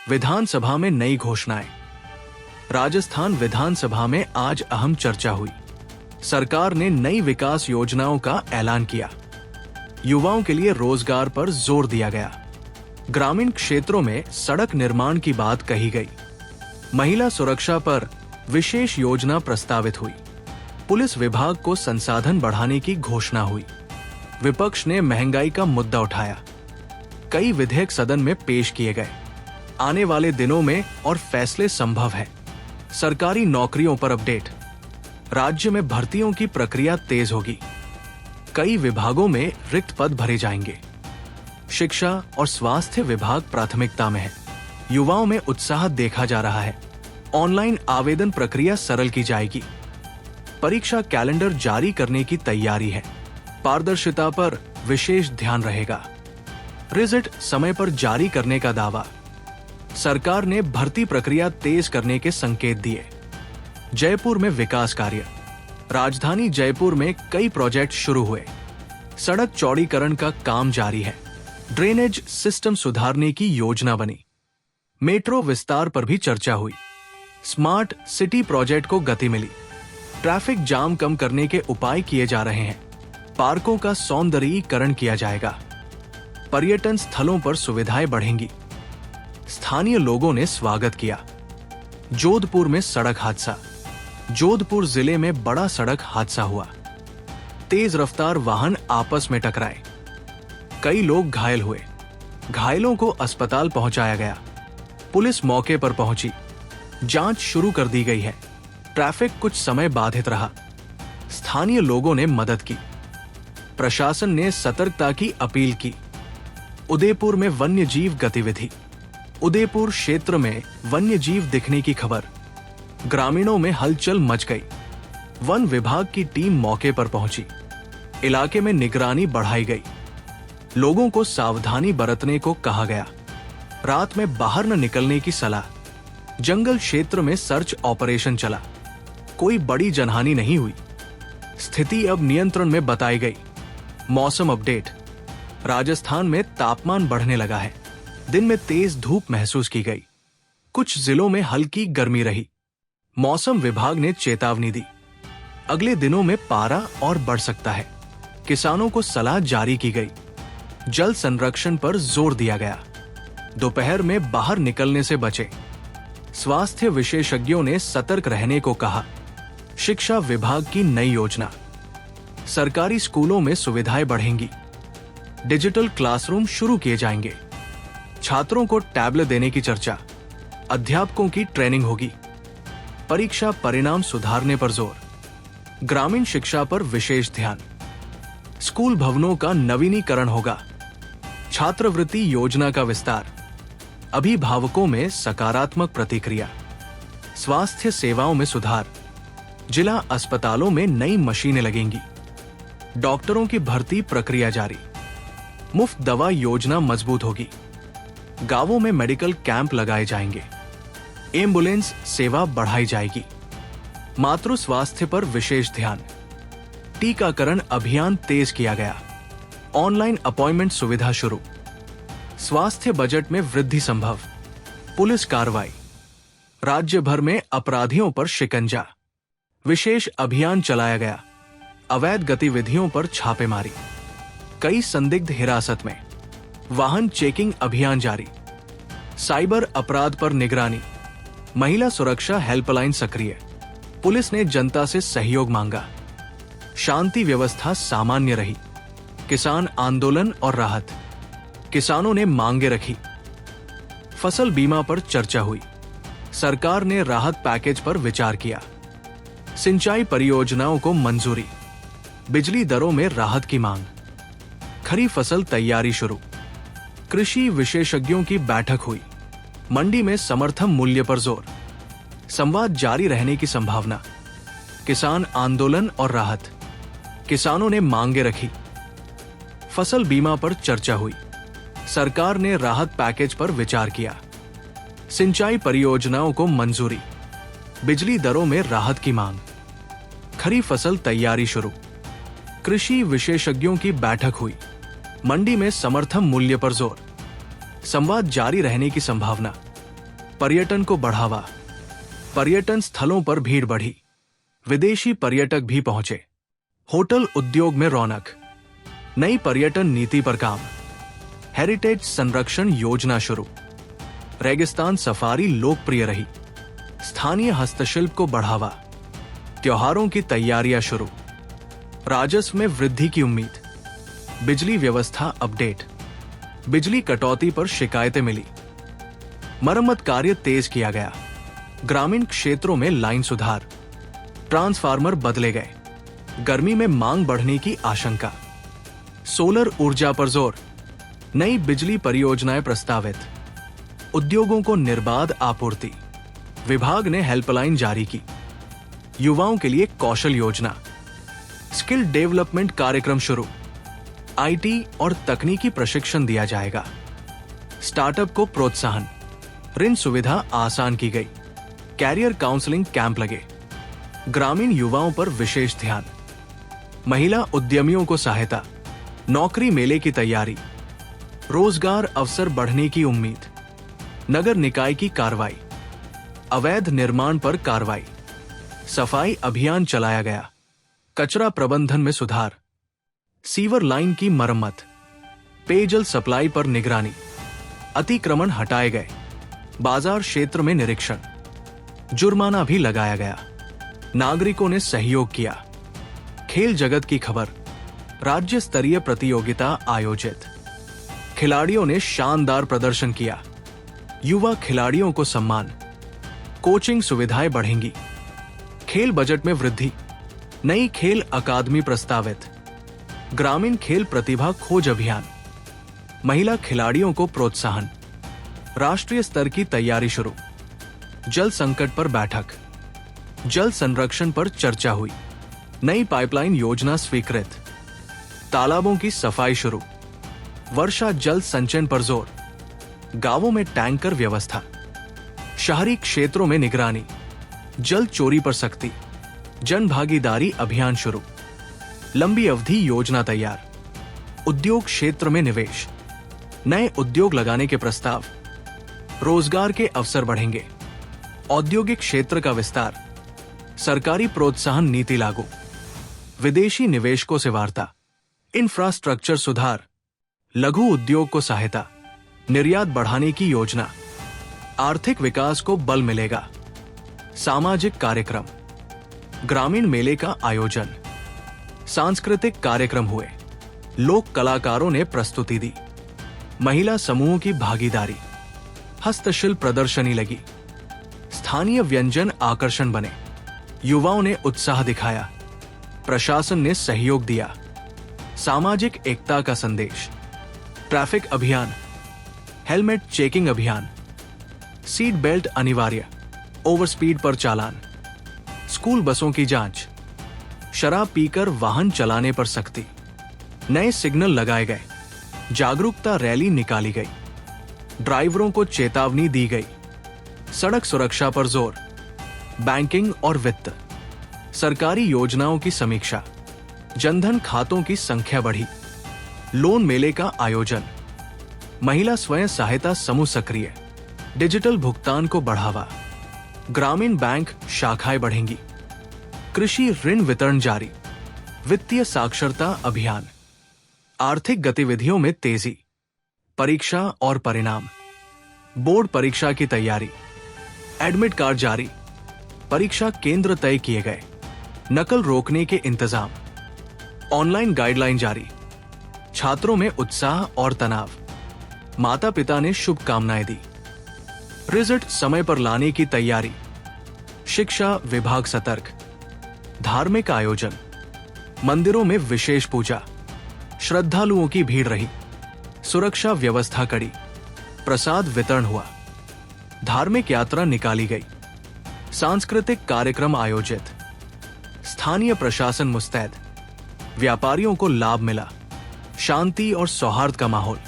विधानसभा में नई घोषणाएं। राजस्थान विधानसभा में आज अहम चर्चा हुई। सरकार ने नई विकास योजनाओं का ऐलान किया। युवाओं के लिए रोजगार पर जोर दिया गया। ग्रामीण क्षेत्रों में सड़क निर्माण की बात कही गई। महिला सुरक्षा पर विशेष योजना प्रस्तावित हुई। पुलिस विभाग को संसाधन बढ़ाने की घोषणा हुई। विपक्ष ने महंगाई का मुद्दा उठाया। कई विधेयक सदन में पेश किए गए। आने वाले दिनों में और फैसले संभव है। सरकारी नौकरियों पर अपडेट। राज्य में भर्तियों की प्रक्रिया तेज होगी। कई विभागों में रिक्त पद भरे जाएंगे। शिक्षा और स्वास्थ्य विभाग प्राथमिकता में है। युवाओं में उत्साह देखा जा रहा है। ऑनलाइन आवेदन प्रक्रिया सरल की जाएगी। परीक्षा कैलेंडर जारी करने की तैयारी है। पारदर्शिता पर विशेष ध्यान रहेगा। रिजल्ट समय पर जारी करने का दावा। सरकार ने भर्ती प्रक्रिया तेज करने के संकेत दिए। जयपुर में विकास कार्य। राजधानी जयपुर में कई प्रोजेक्ट शुरू हुए। सड़क चौड़ीकरण का काम जारी है। ड्रेनेज सिस्टम सुधारने की योजना बनी। मेट्रो विस्तार पर भी चर्चा हुई। स्मार्ट सिटी प्रोजेक्ट को गति मिली। ट्रैफिक जाम कम करने के उपाय किए जा रहे हैं। पार्कों का सौंदर्यीकरण किया जाएगा। पर्यटन स्थलों पर सुविधाएं बढ़ेंगी। स्थानीय लोगों ने स्वागत किया। जोधपुर में सड़क हादसा। जोधपुर जिले में बड़ा सड़क हादसा हुआ। तेज रफ्तार वाहन आपस में टकराए। कई लोग घायल हुए। घायलों को अस्पताल पहुंचाया गया। पुलिस मौके पर पहुंची। जांच शुरू कर दी गई है। ट्रैफिक कुछ समय बाधित रहा। स्थानीय लोगों ने मदद की। प्रशासन ने सतर्कता की अपील की। उदयपुर में वन्यजीव गतिविधि। उदयपुर क्षेत्र में वन्यजीव दिखने की खबर। ग्रामीणों में हलचल मच गई। वन विभाग की टीम मौके पर पहुंची। इलाके में निगरानी बढ़ाई गई। लोगों को सावधानी बरतने को कहा गया। रात में बाहर न निकलने की सलाह। जंगल क्षेत्र में सर्च ऑपरेशन चला। कोई बड़ी जनहानि नहीं हुई। स्थिति अब नियंत्रण में बताई गई। मौसम अपडेट। राजस्थान में तापमान बढ़ने लगा है। दिन में तेज धूप महसूस की गई। कुछ जिलों में हल्की गर्मी रही। मौसम विभाग ने चेतावनी दी। अगले दिनों में पारा और बढ़ सकता है। किसानों को सलाह जारी की गई। जल संरक्षण पर जोर दिया गया। दोपहर में बाहर निकलने से बचे। स्वास्थ्य विशेषज्ञों ने सतर्क रहने को कहा। शिक्षा विभाग की नई योजना। सरकारी स्कूलों में सुविधाएं बढ़ेंगी। डिजिटल क्लासरूम शुरू किए जाएंगे। छात्रों को टैबलेट देने की चर्चा। अध्यापकों की ट्रेनिंग होगी। परीक्षा परिणाम सुधारने पर जोर। ग्रामीण शिक्षा पर विशेष ध्यान। स्कूल भवनों का नवीनीकरण होगा। छात्रवृत्ति योजना का विस्तार। अभिभावकों में सकारात्मक प्रतिक्रिया। स्वास्थ्य सेवाओं में सुधार। जिला अस्पतालों में नई मशीनें लगेंगी। डॉक्टरों की भर्ती प्रक्रिया जारी। मुफ्त दवा योजना मजबूत होगी। गांवों में मेडिकल कैंप लगाए जाएंगे। एम्बुलेंस सेवा बढ़ाई जाएगी। मातृ स्वास्थ्य पर विशेष ध्यान। टीकाकरण अभियान तेज किया गया। ऑनलाइन अपॉइंटमेंट सुविधा शुरू। स्वास्थ्य बजट में वृद्धि संभव। पुलिस कार्रवाई। राज्य भर में अपराधियों पर शिकंजा। विशेष अभियान चलाया गया। अवैध गतिविधियों पर छापेमारी। कई संदिग्ध हिरासत में। वाहन चेकिंग अभियान जारी। साइबर अपराध पर निगरानी। महिला सुरक्षा हेल्पलाइन सक्रिय। पुलिस ने जनता से सहयोग मांगा। शांति व्यवस्था सामान्य रही। किसान आंदोलन और राहत। किसानों ने मांगे रखी। फसल बीमा पर चर्चा हुई। सरकार ने राहत पैकेज पर विचार किया। सिंचाई परियोजनाओं को मंजूरी। बिजली दरों में राहत की मांग। खरीफ फसल तैयारी शुरू। कृषि विशेषज्ञों की बैठक हुई। मंडी में समर्थन मूल्य पर जोर। संवाद जारी रहने की संभावना। किसान आंदोलन और राहत। किसानों ने मांगे रखी। फसल बीमा पर चर्चा हुई। सरकार ने राहत पैकेज पर विचार किया। सिंचाई परियोजनाओं को मंजूरी। बिजली दरों में राहत की मांग। खरीफ फसल तैयारी शुरू। कृषि विशेषज्ञों की बैठक हुई। मंडी में समर्थन मूल्य पर जोर। संवाद जारी रहने की संभावना। पर्यटन को बढ़ावा। पर्यटन स्थलों पर भीड़ बढ़ी, विदेशी पर्यटक भी पहुंचे। होटल उद्योग में रौनक, नई पर्यटन नीति पर काम। हेरिटेज संरक्षण योजना शुरू। रेगिस्तान सफारी लोकप्रिय रही। स्थानीय हस्तशिल्प को बढ़ावा। त्योहारों की तैयारियां शुरू। राजस्व में वृद्धि की उम्मीद। बिजली व्यवस्था अपडेट। बिजली कटौती पर शिकायतें मिली। मरम्मत कार्य तेज किया गया। ग्रामीण क्षेत्रों में लाइन सुधार। ट्रांसफार्मर बदले गए। गर्मी में मांग बढ़ने की आशंका। सोलर ऊर्जा पर जोर। नई बिजली परियोजनाएं प्रस्तावित। उद्योगों को निर्बाध आपूर्ति। विभाग ने हेल्पलाइन जारी की। युवाओं के लिए कौशल योजना। स्किल डेवलपमेंट कार्यक्रम शुरू। आईटी और तकनीकी प्रशिक्षण दिया जाएगा। स्टार्टअप को प्रोत्साहन। ऋण सुविधा आसान की गई। कैरियर काउंसलिंग कैंप लगे। ग्रामीण युवाओं पर विशेष ध्यान। महिला उद्यमियों को सहायता। नौकरी मेले की तैयारी। रोजगार अवसर बढ़ने की उम्मीद। नगर निकाय की कार्रवाई। अवैध निर्माण पर कार्रवाई। सफाई अभियान चलाया गया। कचरा प्रबंधन में सुधार। सीवर लाइन की मरम्मत। पेयजल सप्लाई पर निगरानी। अतिक्रमण हटाए गए। बाजार क्षेत्र में निरीक्षण। जुर्माना भी लगाया गया। नागरिकों ने सहयोग किया। खेल जगत की खबर। राज्य स्तरीय प्रतियोगिता आयोजित। खिलाड़ियों ने शानदार प्रदर्शन किया। युवा खिलाड़ियों को सम्मान। कोचिंग सुविधाएं बढ़ेंगी। खेल बजट में वृद्धि। नई खेल अकादमी प्रस्तावित। ग्रामीण खेल प्रतिभा खोज अभियान। महिला खिलाड़ियों को प्रोत्साहन। राष्ट्रीय स्तर की तैयारी शुरू। जल संकट पर बैठक। जल संरक्षण पर चर्चा हुई। नई पाइपलाइन योजना स्वीकृत। तालाबों की सफाई शुरू। वर्षा जल संचयन पर जोर। गांवों में टैंकर व्यवस्था। शहरी क्षेत्रों में निगरानी। जल चोरी पर सख्ती। जन भागीदारी अभियान शुरू। लंबी अवधि योजना तैयार। उद्योग क्षेत्र में निवेश। नए उद्योग लगाने के प्रस्ताव। रोजगार के अवसर बढ़ेंगे। औद्योगिक क्षेत्र का विस्तार। सरकारी प्रोत्साहन नीति लागू। विदेशी निवेशकों से वार्ता। इंफ्रास्ट्रक्चर सुधार। लघु उद्योग को सहायता। निर्यात बढ़ाने की योजना। आर्थिक विकास को बल मिलेगा। सामाजिक कार्यक्रम। ग्रामीण मेले का आयोजन। सांस्कृतिक कार्यक्रम हुए। लोक कलाकारों ने प्रस्तुति दी। महिला समूहों की भागीदारी। हस्तशिल्प प्रदर्शनी लगी। स्थानीय व्यंजन आकर्षण बने। युवाओं ने उत्साह दिखाया। प्रशासन ने सहयोग दिया। सामाजिक एकता का संदेश। ट्रैफिक अभियान। हेलमेट चेकिंग अभियान। सीट बेल्ट अनिवार्य। ओवर स्पीड पर चालान। स्कूल बसों की जांच। शराब पीकर वाहन चलाने पर सख्ती। नए सिग्नल लगाए गए। जागरूकता रैली निकाली गई। ड्राइवरों को चेतावनी दी गई। सड़क सुरक्षा पर जोर। बैंकिंग और वित्त। सरकारी योजनाओं की समीक्षा। जनधन खातों की संख्या बढ़ी। लोन मेले का आयोजन। महिला स्वयं सहायता समूह सक्रिय। डिजिटल भुगतान को बढ़ावा। ग्रामीण बैंक शाखाएं बढ़ेंगी। कृषि ऋण वितरण जारी। वित्तीय साक्षरता अभियान। आर्थिक गतिविधियों में तेजी। परीक्षा और परिणाम। बोर्ड परीक्षा की तैयारी। एडमिट कार्ड जारी। परीक्षा केंद्र तय किए गए। नकल रोकने के इंतजाम। ऑनलाइन गाइडलाइन जारी। छात्रों में उत्साह और तनाव। माता पिता ने शुभकामनाएं दी। रिजल्ट समय पर लाने की तैयारी। शिक्षा विभाग सतर्क। धार्मिक आयोजन। मंदिरों में विशेष पूजा। श्रद्धालुओं की भीड़ रही। सुरक्षा व्यवस्था कड़ी। प्रसाद वितरण हुआ। धार्मिक यात्रा निकाली गई। सांस्कृतिक कार्यक्रम आयोजित। स्थानीय प्रशासन मुस्तैद। व्यापारियों को लाभ मिला। शांति और सौहार्द का माहौल।